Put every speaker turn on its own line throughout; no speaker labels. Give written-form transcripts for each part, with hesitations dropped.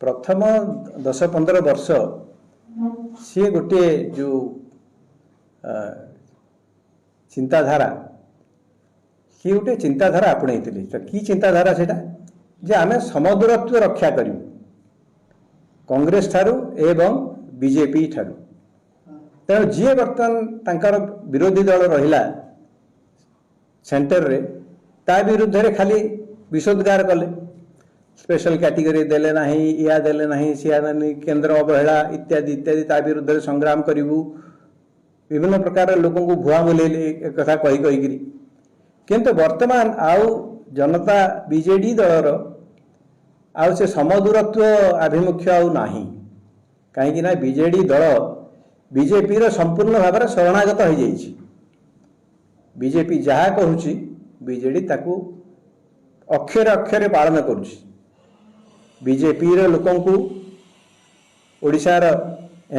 प्रथम 10-15 वर्ष सी गोटे जो चिंताधारा सी गोटे चिंताधारा आपणे कि चिंताधारा से जे आम समदूरत्व रक्षा करूँ कांग्रेस ठारू एवं बीजेपी ठारू तेणु जी बर्तमान तांकर विरोधी दल रहिला सेंटर रे ता विरुद्ध रे खाली विषोद्गार कले स्पेशल कैटेगरी देले नहीं या देले नहीं सिया नहीं केंद्र अवहेला इत्यादि इत्यादि ता विरुद्ध संग्राम करूँ विभिन्न प्रकार लोक भुआ बुलेले एक कथा कही कहीकि किंतु वर्तमान आउ जनता बीजेडी दलर आउ से समदूरत्व आभिमुख्य आउ नाही कहीं ना बीजेडी दल बीजेपी रो संपूर्ण भाव में शरणागत हो जाइए बीजेपी जहाँ कहूँ बीजेडी ताकू अक्षर अक्षर पालन करुच्ची बीजेपी रो लोकंकु ओडिशार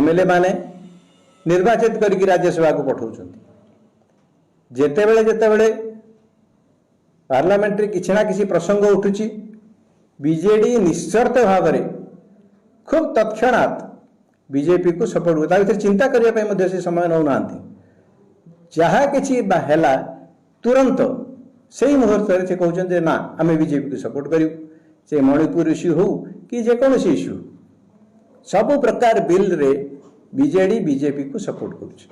एमएलए माने निर्वाचित करके राज्यसभा को पठाउछन्ति जेतेबेले जेतेबेले पार्लियामेंट रे किछि ना किछि प्रसंग उठुची बीजेडी निश्चित भाव में खूब तत्क्षणात बीजेपी को सपोर्ट होता है चिंता करने से समय नौ ना जहाँ कि है तुरंत से ही मुहूर्त से कहते ना आम बीजेपी को सपोर्ट करूँ से मणिपुर इश्यू हो कि जेकोसी इश्यू सबु प्रकार बिल रे बीजेडी बीजेपी को सपोर्ट करुच्छ।